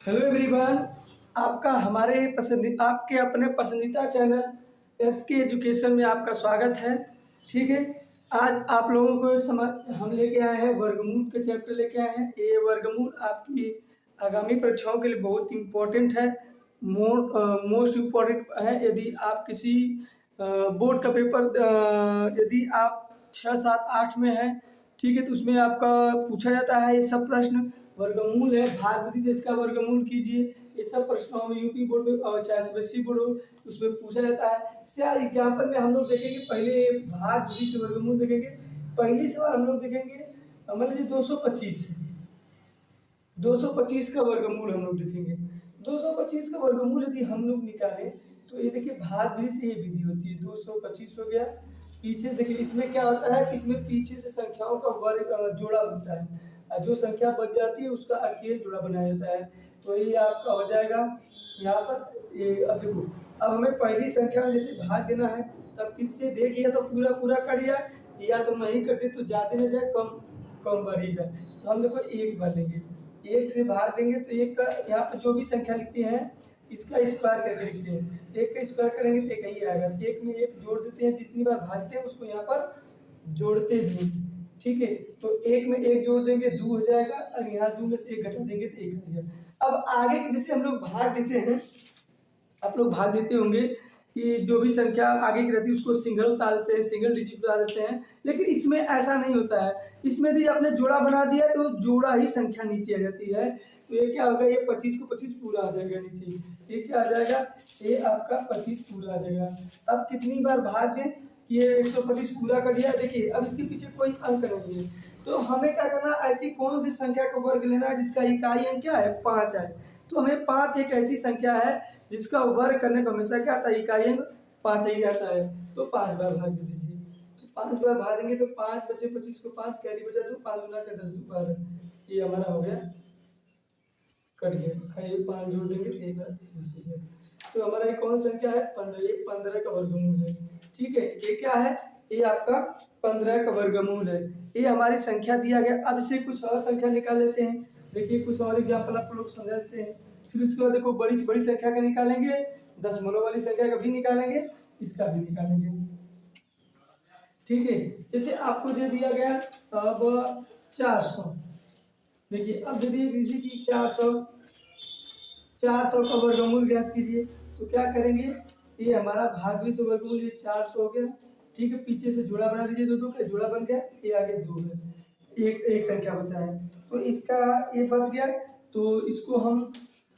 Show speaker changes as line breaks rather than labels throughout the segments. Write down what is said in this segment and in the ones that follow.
Hello everyone. आपका हमारे आपके अपने पसंदीदा चैनल एसके एजुकेशन में आपका स्वागत है। ठीक है, आज आप लोगों को हम लेके आए हैं वर्गमूल के चैप्टर लेके आए हैं। ये वर्गमूल आपकी आगामी परीक्षाओं के लिए बहुत इम्पोर्टेंट है, मोस्ट इम्पोर्टेंट है। यदि आप किसी बोर्ड का पेपर यदि आप 6, 7, 8 में हैं, ठीक है, तो उसमें आपका पूछा जाता है ये सब प्रश्न। वर्गमूल है, भाग विधि से इसका वर्गमूल कीजिए। ये सब प्रश्नों में यूपी बोर्ड में और चाहे सीबीएसई बोर्ड हो उसमें पूछा जाता है। इससे आज एग्जाम्पल में हम लोग देखेंगे, पहले भाग विधि से वर्गमूल देखेंगे। पहली सवाल हम लोग देखेंगे, मान लीजिए 225 है, 225 का वर्गमूल हम लोग देखेंगे। 225 का वर्गमूल यदि हम लोग निकालें तो ये देखिए भाग विधि से ये विधि होती है। 225 हो गया। पीछे देखिए इसमें क्या होता है, इसमें पीछे से संख्याओं का वर्ग जोड़ा बनता है और जो संख्या बच जाती है उसका अकेले जोड़ा बनाया जाता है। तो ये आपका हो जाएगा यहाँ पर। ये अब देखो, अब हमें पहली संख्या में जैसे भाग देना है, तब किससे दे किया तो पूरा पूरा करिए, या तो नहीं करते तो जाते न जाए, कम कम बढ़ ही जाए। तो हम देखो एक बार लेंगे, एक से भाग देंगे तो एक का यहाँ पर जो भी संख्या लिखते हैं इसका स्क्वायर करके लिखते हैं। एक का स्क्वायर करेंगे तो एक ही आएगा। एक में एक जोड़ देते हैं, जितनी बार भागते हैं उसको यहाँ पर जोड़ते भी। ठीक है, तो एक में एक जोड़ देंगे 2 हो जाएगा, और यहाँ 2 में से एक घटा देंगे तो 1 हो जाएगा। अब आगे के जैसे हम लोग भाग देते हैं, आप लोग भाग देते होंगे कि जो भी संख्या आगे की रहती है उसको सिंगल उतार देते हैं, सिंगल डिजिट उतार देते हैं। लेकिन इसमें ऐसा नहीं होता है। इसमें यदि आपने जोड़ा बना दिया तो जोड़ा ही संख्या नीचे आ जाती है। तो ये क्या होगा, ये 25 को 25 पूरा आ जाएगा नीचे। ये क्या आ जाएगा, ये आपका 25 पूरा आ जाएगा। अब कितनी बार भाग दें कि ये 125 पूरा कर दिया। देखिए अब इसके पीछे कोई अंक नहीं है, तो हमें क्या करना, ऐसी कौन सी संख्या का वर्ग लेना है जिसका इकाई अंक क्या है, 5 है। तो हमें 5 एक ऐसी संख्या है जिसका वर्ग करने पर हमेशा क्या आता है, इकाई अंक 5 ही आता है। तो 5 बार भाग दे दीजिए। तो 5 बार भागेंगे तो 5 बचे 25 को 5 कैरी बचा 2, 5 गुना के 10 2 12। ये हमारा हो गया, कट गया। ये 5 जोड़ देंगे तो 1 बार 30 हो जाएगा। तो हमारा ये कौन संख्या है, 15। ये 15 का वर्गमूल है। ठीक है, ये क्या है, ये आपका 15 का वर्गमूल है। ये हमारी संख्या दिया गया। अब इसे कुछ और संख्या निकाल लेते हैं। देखिए कुछ और एग्जाम्पल आप लोग समझा देते हैं। फिर उसके बाद देखो बड़ी से बड़ी संख्या का निकालेंगे, दशमलव वाली संख्या का भी निकालेंगे, इसका भी निकालेंगे। ठीक है, जैसे आपको दे दिया गया अब 400। देखिए अब दे दिए किसी की 400, 400 का वर्गमूल ज्ञात कीजिए। तो क्या करेंगे, ये हमारा भागवी से वर्गमूल, ये 400 हो गया। ठीक है, पीछे से जोड़ा बना दीजिए, 2 2 का जोड़ा बन गया। ये आगे 2 है, एक से एक संख्या बचा है, तो इसका ये बच गया। तो इसको हम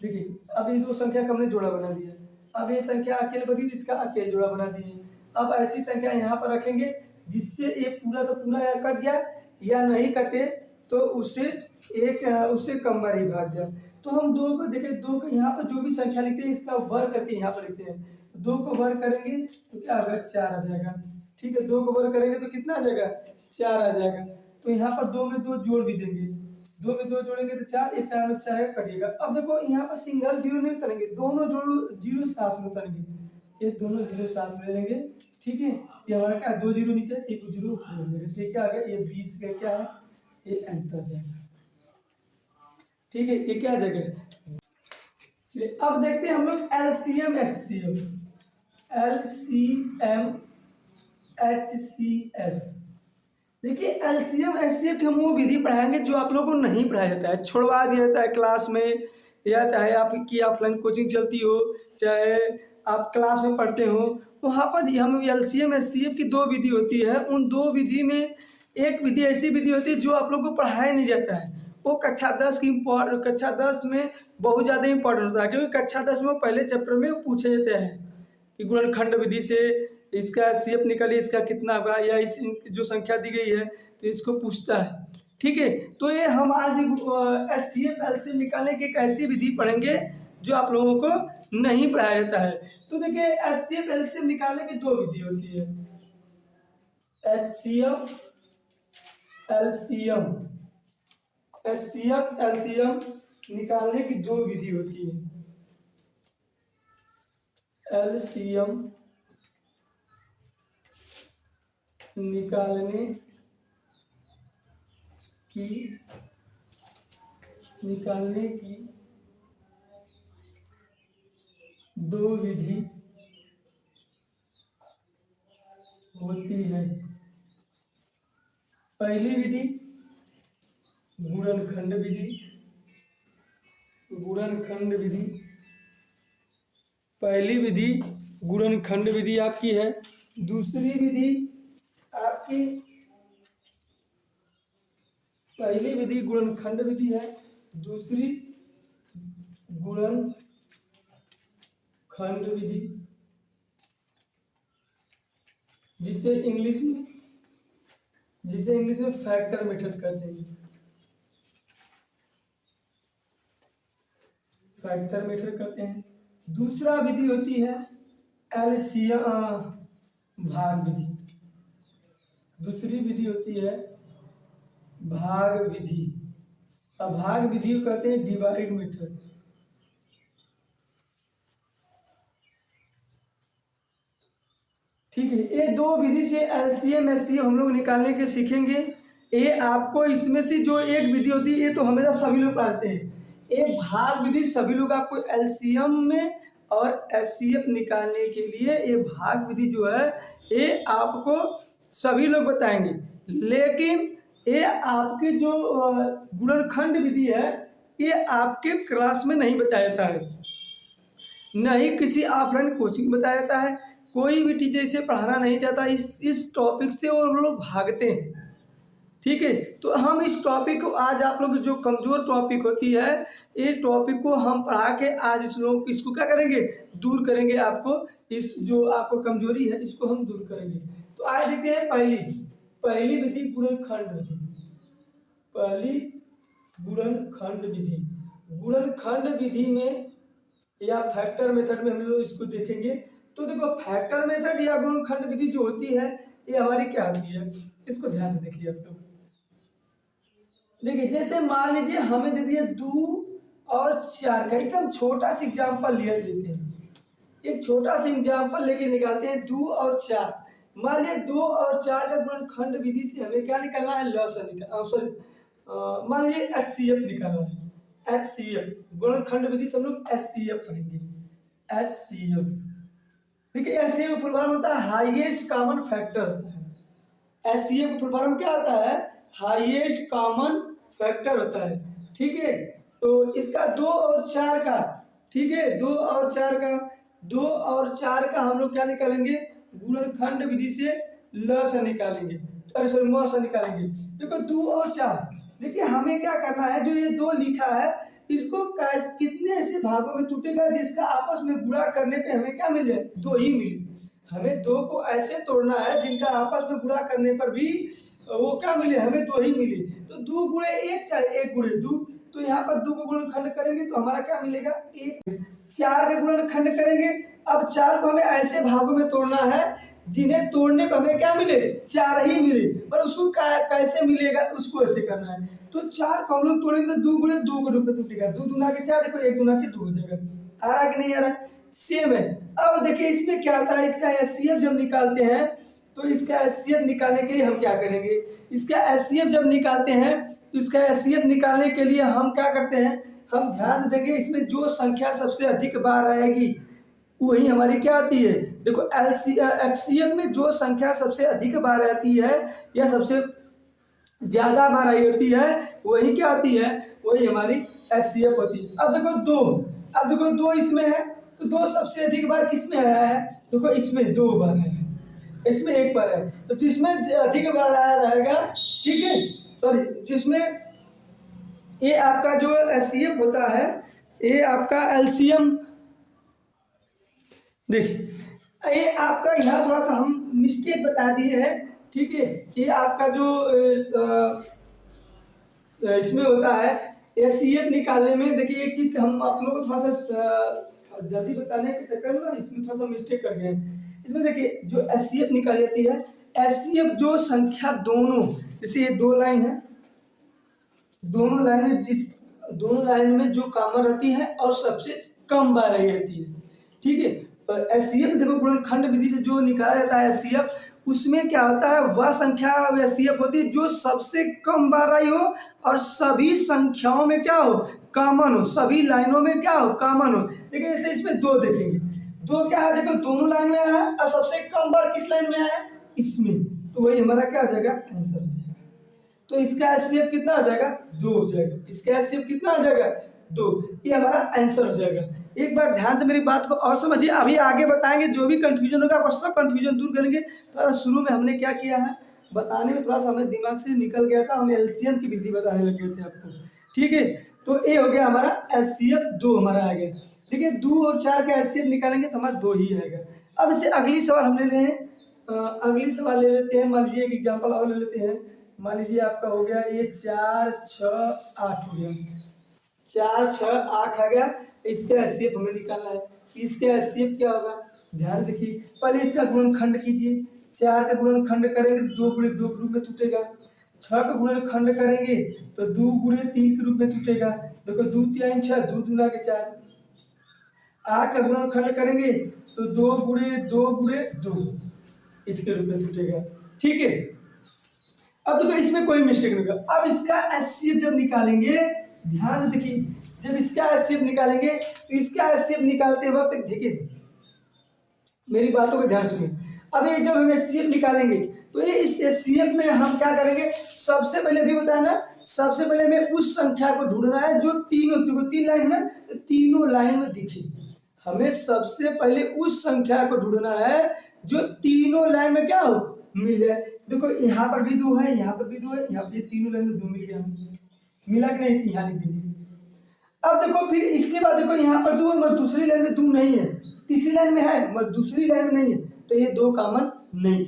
देखिए, अब ये 2 संख्या का हमने जोड़ा बना दिया। अब ये संख्या अकेले बची जिसका अकेले जोड़ा बना दिए। अब ऐसी संख्या यहाँ पर रखेंगे जिससे ये पूरा का पूरा या कट जाए या नहीं कटे, तो उससे कम बार ही भाग जाए। तो हम 2 को देखें, 2 को यहाँ पर जो भी संख्या लिखते हैं इसका वर्ग करके यहाँ पर लिखते हैं। 2 को वर्ग करेंगे तो क्या होगा, 4 आ जाएगा। ठीक है, 2 को वर्ग करेंगे तो कितना आ जाएगा, 4 आ जाएगा। तो यहाँ पर 2 में 2 जोड़ भी देंगे, 2 में 2 जोड़ेंगे तो 4, ये 4 में 4 कटिएगा। अब देखो यहाँ पर सिंगल जीरो नहीं उतरेंगे, दोनों जोड़ो जीरो साथ में उतरेंगे। ये दोनों जीरो साथ में ले लेंगे। ठीक है, ये हमारा क्या है, 2 जीरो नीचे, 1 जीरो ऊपर ले लेंगे। ये क्या आ गया, ये 20 का क्या है, ये आंसर आ जाएगा। ठीक है, ये क्या आ जाएगा। चलिए अब देखते हैं हम लोग एलसीएम एचसीएफ। एलसीएम एचसीएफ, देखिए एलसीएम एचसीएफ की हम वो विधि पढ़ाएंगे जो आप लोगों को नहीं पढ़ाया जाता है, छुड़वा दिया जाता है क्लास में, या चाहे आपकी ऑफलाइन कोचिंग चलती हो, चाहे आप क्लास में पढ़ते हो, वहाँ पर हम एलसीएम एचसीएफ की 2 विधि होती है। उन 2 विधि में एक विधि ऐसी विधि होती है जो आप लोग को पढ़ाया नहीं जाता है। वो कक्षा 10 की कक्षा 10 में बहुत ज़्यादा इंपॉर्टेंट होता है, क्योंकि कक्षा 10 में पहले चैप्टर में पूछे जाते हैं कि गुणनखंड विधि से इसका सीएफ निकालिए, इसका कितना होगा, या इस जो संख्या दी गई है तो इसको पूछता है। ठीक है, तो ये हम आज एचसीएफ एलसीएम निकालने की एक ऐसी विधि पढ़ेंगे जो आप लोगों को नहीं पढ़ाया जाता है। तो देखिए एचसीएफ एलसीएम निकालने की 2 विधि होती है। एचसीएफ एलसीएम, एचसीएफ एलसीएम निकालने की 2 विधि होती है। एलसीएम निकालने की दो विधि होती है। पहली विधि गुणनखंड विधि, गुणनखंड विधि, पहली विधि गुणनखंड विधि आपकी है। दूसरी विधि आपकी, पहली विधि गुणनखंड विधि है, दूसरी गुणनखंड विधि, जिसे इंग्लिश में फैक्टर मेथड कहते हैं। फैक्टर मेथड कहते हैं। दूसरा विधि होती है एलसीएम भाग विधि। दूसरी विधि होती है भाग विधि। अब भाग विधि को कहते हैं डिवाइड मेथड। ठीक है, ये दो विधि से एलसीएम एचसीएफ हम लोग निकालने के सीखेंगे। ये आपको इसमें से जो एक विधि होती है, ये तो हमेशा सभी लोग पढ़ते हैं। ये भाग विधि सभी लोग आपको एलसीएम में और एचसीएफ निकालने के लिए ये भाग विधि जो है ये आपको सभी लोग बताएंगे। लेकिन ये आपकी जो गुणनखंड विधि है ये आपके क्लास में नहीं बताया जाता है, नहीं किसी ऑफलाइन कोचिंग बताया जाता है। कोई भी टीचर इसे पढ़ाना नहीं चाहता, इस टॉपिक से वो लोग भागते हैं। ठीक है, तो हम इस टॉपिक को आज आप लोग जो कमज़ोर टॉपिक होती है, इस टॉपिक को हम पढ़ा के आज इसको क्या करेंगे, दूर करेंगे। आपको इस जो आपको कमजोरी है इसको हम दूर करेंगे। तो आज देखते हैं पहली विधि गुणनखंड विधि। पहली गुणनखंड विधि, गुणनखंड विधि में या फैक्टर मेथड में हम लोग इसको देखेंगे। तो देखो फैक्टर मेथड या गुणनखंड विधि जो होती है ये हमारी क्या होती है, इसको ध्यान से देखिए आप लोग। देखिए जैसे मान लीजिए हमें दे दिया 2 और 4 का एकदम छोटा सा एग्जाम्पल लेते हैं। एक छोटा सा एग्जाम्पल लेके निकालते हैं 2 और 4। मान लीजिए 2 और 4 का गुणनखंड विधि से हमें क्या निकालना है, लॉसन निकालना, सॉरी मान लीजिए एचसीएफ निकालना है। एचसीएफ गुणनखंड विधि से हम लोग एचसीएफ पढ़ेंगे। एचसीएफ देखिए, एचसीएफ का फुल फॉर्म होता है हाईएस्ट कॉमन फैक्टर होता है। एचसीएफ का फुल फॉर्म क्या होता है, हाईएस्ट कॉमन फैक्टर होता है। ठीक है, तो इसका 2 और 4 का, ठीक है 2 और 4 का हम लोग क्या निकालेंगे, गुणनखंड विधि से ल से निकालेंगे, अरे सॉरी म से निकालेंगे। देखो 2 और 4, देखिए हमें क्या करना है, जो ये 2 लिखा है इसको कितने ऐसे भागों में टूटेगा जिसका आपस में गुणा करने पे हमें क्या मिले, 2 ही मिले। हमें 2 को ऐसे तोड़ना है जिनका आपस में गुणा करने पर भी वो क्या मिले, हमें 2 ही मिले। तो 2 गुणे 1 चाहे 1 गुणे 2, तो यहाँ पर 2 को गुणनखंड करेंगे तो हमारा क्या मिलेगा, 1। 4 का गुणनखंड करेंगे, अब 4 को हमें ऐसे भागों में तोड़ना है जिन्हें तोड़ने पर हमें क्या मिले, 4 ही मिले। पर उसको कैसे मिलेगा, उसको ऐसे करना है। तो 4 को हम लोग तोड़ेंगे तो 2 गुणे 2 के रूप में टूटेगा। 2 दूना के 4, देखो 1 दूना के 2 हो जाएगा। आ रहा कि नहीं आ रहा, सेम है। अब देखिए इसमें क्या होता है, इसका एचसीएफ जब निकालते हैं तो इसका एचसीएफ निकालने के लिए हम क्या करेंगे, इसका एचसीएफ जब निकालते हैं तो इसका एचसीएफ निकालने के लिए हम क्या करते हैं, हम ध्यान से देखें इसमें जो संख्या सबसे अधिक बार आएगी वही हमारी क्या आती है। देखो एचसीएफ में जो संख्या सबसे अधिक बार आती है या सबसे ज़्यादा बार आई होती है वही क्या आती है, वही हमारी एचसीएफ होती है। अब देखो 2 इसमें है तो 2 सबसे अधिक बार किस में आया है, देखो इसमें 2 बार है, इसमें 1 बार है। तो जिसमें अधिक बार आया रहेगा, ठीक है सॉरी, जिसमें ये आपका जो एचसीएफ होता है ये आपका एलसीएम, देखिए ये आपका यहाँ थोड़ा सा हम मिस्टेक बता दिए हैं। ठीक है, ये आपका जो इसमें होता है एचसीएफ निकालने में, देखिए एक चीज़ हम आप लोगों को थोड़ा सा जल्दी बताने के चक्कर में ना इसमें थोड़ा सा मिस्टेक कर गए। इसमें देखिए जो एचसीएफ निकाली जाती है, एचसीएफ जो संख्या दोनों, जैसे ये 2 लाइन है, दोनों लाइन में जो कॉमन रहती है और सबसे कम बार आई रहती है। ठीक है, एचसीएफ देखो गुणनखंड विधि से जो निकाला जाता है एचसीएफ, उसमें क्या होता है, वह संख्या एचसीएफ होती है जो सबसे कम बार आई हो और सभी संख्याओं में क्या हो, कॉमन हो, सभी लाइनों में क्या हो, कॉमन हो। देखिए जैसे इसमें 2 देखेंगे, दो क्या है, देखो दोनों लाइन में आया है और सबसे कम बार किस लाइन में आया है, इसमें, तो वही हमारा क्या आ जाएगा, आंसर हो जाएगा। तो इसका एचसीएफ कितना आ जाएगा, 2 हो जाएगा। इसका एचसीएफ कितना आ जाएगा, 2। ये हमारा आंसर हो जाएगा। एक बार ध्यान से मेरी बात को और समझिए, अभी आगे बताएंगे, जो भी कंफ्यूजन होगा वो सब कंफ्यूजन दूर करेंगे। तो शुरू में हमने क्या किया है, बताने में थोड़ा सा हमें दिमाग से निकल गया था, हम एलसीएम की विधि बताने लगे थे आपको, ठीक है। तो ये हो गया हमारा एचसीएफ 2 हमारा आ गया। देखिए 2 और 4 का एचसीएफ निकालेंगे तो हमारा 2 ही आएगा। अब इसे अगली सवाल हम ले रहे हैं, अगली सवाल ले लेते हैं। मान लीजिए एक एग्जाम्पल और ले लेते हैं। मान लीजिए आपका हो गया ये 4, 6, 8 हो गया, 4, 6, 8 आ गया। इसका एचसीएफ हमें निकालना है। इसका एचसीएफ क्या होगा, ध्यान देखिए, पहले इसका गुणनखंड कीजिए। 4 का गुणनखंड करेंगे तो 2 गुणे 2 के रूप में टूटेगा। 6 का गुणनखंड करेंगे तो 2 गुणे 3 के रूप में टूटेगा। देखो 2 3 6, 2 दूना के 4। 8 का गुणनखंड करेंगे तो 2 गुणे 2 गुणे 2 इसके रूप में टूटेगा, ठीक है। अब देखो इसमें कोई मिस्टेक नहीं होगा। अब इसका एचसीएफ जब निकालेंगे, ध्यान से देखिए, जब इसका एचसीएफ निकालेंगे तो इसका एचसीएफ निकालते वक्त देखिए, मेरी बातों को ध्यान सुनिए। अब ये जब हम एचसीएफ निकालेंगे तो ये इस एचसीएफ में हम क्या करेंगे, सबसे पहले भी बताया ना, सबसे पहले हमें उस संख्या को ढूंढना है जो तीनों 3 लाइन ना, तो तीनों लाइन में दिखे। हमें सबसे पहले उस संख्या को ढूंढना है जो तीनों लाइन में क्या हो, मिले। देखो यहाँ पर भी 2 है, यहाँ पर भी 2 है, यहाँ पर तीनों लाइन में 2 मिल गया, मिला कि नहीं, यहाँ लिख देंगे। अब देखो फिर इसके बाद देखो यहाँ पर 2 है मगर दूसरी लाइन में 2 नहीं है, तीसरी लाइन में है मगर दूसरी लाइन में नहीं है, तो ये 2 कॉमन नहीं।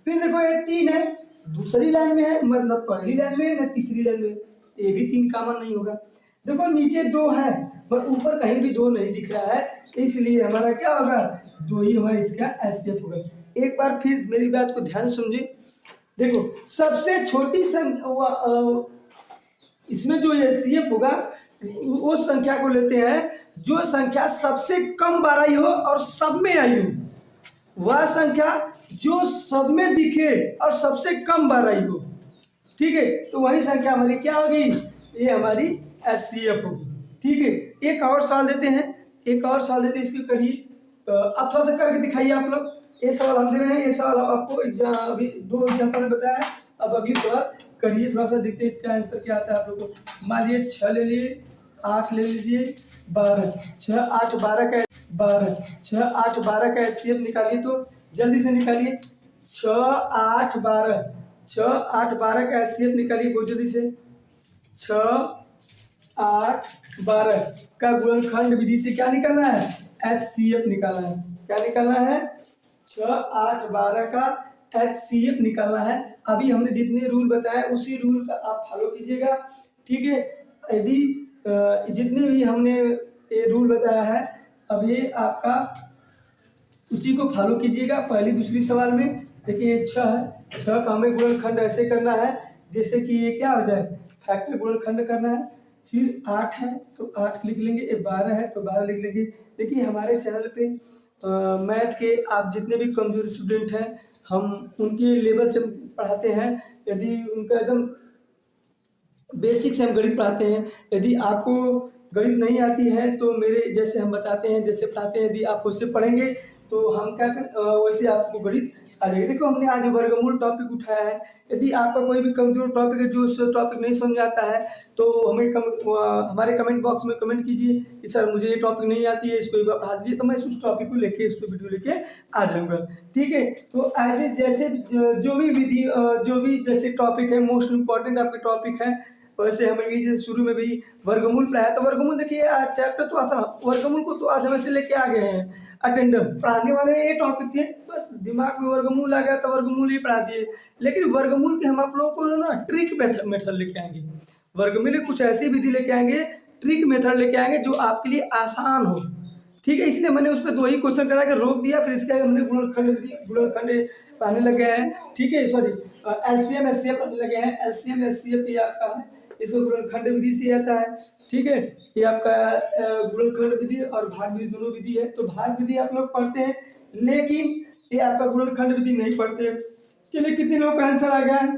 फिर देखो ये 3 है, दूसरी लाइन में है मतलब पहली लाइन में है ना तीसरी लाइन में, ये भी 3 कॉमन नहीं होगा। देखो नीचे 2 है पर ऊपर कहीं भी 2 नहीं दिख रहा है, इसलिए हमारा क्या होगा, 2 ही हमारा इसका एचसीएफ होगा। एक बार फिर मेरी बात को ध्यान समझिए। देखो सबसे छोटी इसमें जो एचसीएफ होगा उस संख्या को लेते हैं जो संख्या सबसे कम बार आई हो और सब में आई हो, वह संख्या जो सब में दिखे और सबसे कम बार आई हो, ठीक है। तो वही संख्या हमारी क्या होगी, ये हमारी एचसीएफ होगी, ठीक है। एक और सवाल देते हैं, एक और सवाल देते हैं, इसको करिए। तो अब थोड़ा सा करके दिखाइए आप लोग। ये सवाल हम दे रहे हैं, ये सवाल आपको एग्जाम अभी 2 एग्जाम्पल में बताया है। अब अगली सवाल करिए, थोड़ा सा देखते हैं इसका आंसर क्या आता है आप लोग को। मान लीजिए 6 ले लिए, 8 ले लीजिए, 12, 6, 8, 12 का 12, 6, 8, 12 का एचसीएफ निकालिए, तो जल्दी से निकालिए। 6, 8, 12, 6, 8, 12 का एचसीएफ निकालिए बहुत जल्दी से। 6, 8, 12 का गुणनखंड विधि से क्या निकालना है, एचसीएफ निकालना है। क्या निकालना है, 6, 8, 12 का एचसीएफ निकालना है। अभी हमने जितने रूल बताए उसी रूल का आप फॉलो कीजिएगा, ठीक है। यदि जितने भी हमने ये रूल बताया है अब ये आपका उसी को फॉलो कीजिएगा। पहली दूसरी सवाल में देखिए ये 6 है, 6 का हमें गुणनखंड ऐसे करना है जैसे कि ये क्या हो जाए, फैक्टर गुणनखंड करना है। फिर 8 है तो 8 लिख लेंगे, ये 12 है तो 12 लिख लेंगे। देखिए हमारे चैनल पे मैथ के आप जितने भी कमजोर स्टूडेंट हैं हम उनके लेवल से पढ़ाते हैं। यदि उनका एकदम बेसिक से हम गणित पढ़ाते हैं। यदि आपको गणित नहीं आती है तो मेरे जैसे हम बताते हैं, जैसे पढ़ाते हैं, यदि आप उससे पढ़ेंगे तो हम क्या वैसे आपको गणित आ जाएगा। देखो हमने आज वर्गमूल टॉपिक उठाया है। यदि आपका कोई भी कमजोर टॉपिक है जो उस टॉपिक नहीं समझ आता है तो हमें हमारे कमेंट बॉक्स में कमेंट कीजिए कि सर मुझे ये टॉपिक नहीं आती है, इसको एक बार पढ़ा दीजिए, तो मैं उस टॉपिक को लेके इस पर वीडियो लेके आ जाऊँगा, ठीक है। तो ऐसे जैसे जो भी विधि जो भी जैसे टॉपिक है मोस्ट इम्पॉर्टेंट आपके टॉपिक है, वैसे हमें भी जैसे शुरू में भी वर्गमूल पढ़ाया। तो वर्गमूल देखिए आज चैप्टर तो आसान, वर्गमूल को तो आज हम ऐसे लेके आ गए हैं। अटेंडम पढ़ाने वाले ये टॉपिक थे, बस दिमाग में वर्गमूल आ गया तो वर्गमूल ही पढ़ा दिए। लेकिन वर्गमूल के हम आप लोगों को ना ट्रिक मेथड लेके आएंगे। वर्गमूल कुछ ऐसी विधि लेके आएंगे, ट्रिक मेथड लेके आएंगे जो आपके लिए आसान हो, ठीक है। इसलिए मैंने उस पर 2 ही क्वेश्चन करा के रोक दिया, फिर इसके हमने गुणनखंड पढ़ाने लगे हैं, ठीक है। सॉरी एलसीएम एचसीएफ पढ़ने लगे हैं। एलसीएम एचसीएफ ये आपका है, इसको गुणनखंड विधि से आता है, ठीक है। ये आपका गुणनखंड विधि और भाग विधि दोनों विधि है। तो भाग विधि आप लोग पढ़ते हैं लेकिन ये आपका गुणनखंड विधि नहीं पढ़ते। चलिए कितने लोग का आंसर आ गया है,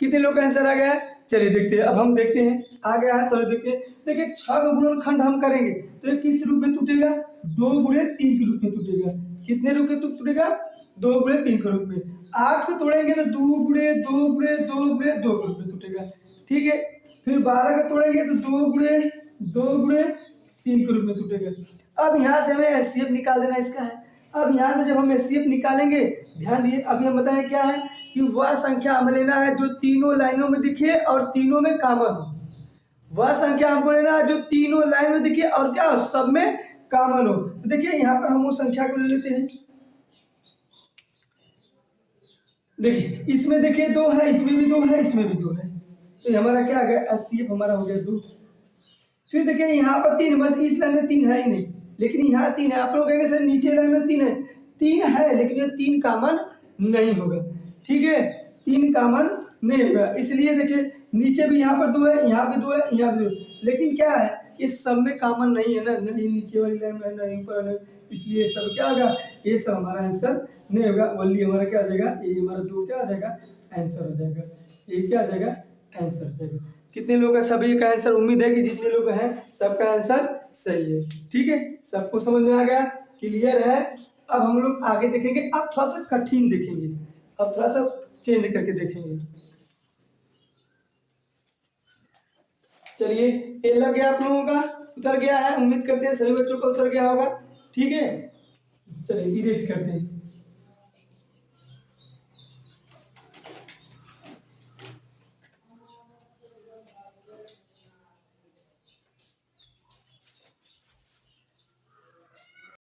कितने लोग का आंसर आ गया है? चलिए देखते हैं, अब हम देखते हैं आ गया है तो देखते हैं। देखिए 6 का गुणनखंड हम करेंगे तो ये किस रूप में टूटेगा? 2 गुणे 3 के रूप में टूटेगा। कितने रूप में टूटेगा? 2 गुणे 3 के रूप में। 8 को तोड़ेंगे तो 2 गुणे 2 गुणे 2 गुणे 2 के रूप में टूटेगा, ठीक है। फिर 12 का तोड़ेंगे तो 2 गुणे 2 गुणे 3 के रूप में टूटेगा। अब यहाँ से हमें एचसीएफ निकाल देना इसका है। अब यहाँ से जब हम एचसीएफ निकालेंगे, ध्यान दिए, अभी हम बताएं क्या है कि वह संख्या हमें लेना है जो तीनों लाइनों में दिखे और तीनों में कॉमन हो। वह संख्या हमको लेना है जो तीनों लाइन में दिखे और क्या सब में कॉमन हो। देखिए यहाँ पर हम उस संख्या को ले लेते हैं। देखिए इसमें देखिए 2 है, इसमें भी 2 है, इसमें भी 2 है, तो हमारा क्या आ गया? एचसीएफ हमारा हो गया 2। फिर देखिए यहाँ पर 3, बस इस लाइन में 3 है ही नहीं, लेकिन यहाँ 3 है। आप लोग कहेंगे सर नीचे लाइन में 3 है, 3 है लेकिन ये 3 कॉमन नहीं होगा, ठीक है, 3 कॉमन नहीं होगा। इसलिए देखिए नीचे भी यहाँ पर 2 है, यहाँ भी 2 है, यहाँ भी 2 है, लेकिन क्या है इस सब में कॉमन नहीं है ना, नहीं नीचे वाली लाइन में नहीं ऊपर है, इसलिए सब क्या होगा? ये सब हमारा आंसर नहीं होगा। ओनली हमारा क्या आ जाएगा? ये हमारा 2 क्या आ जाएगा? आंसर हो जाएगा। ये क्या आ जाएगा? आंसर हो जाएगा। कितने लोग का सभी का आंसर? उम्मीद है कि जितने लोग हैं सबका आंसर सही है, ठीक है, सबको समझ में आ गया, क्लियर है। अब हम लोग आगे देखेंगे, अब थोड़ा सा कठिन देखेंगे, अब थोड़ा सा चेंज करके देखेंगे। चलिए ये लग गया आप लोगों का, उतर गया है, उम्मीद करते हैं सभी बच्चों को उतर गया होगा, ठीक है। चलिए इरेज करते हैं।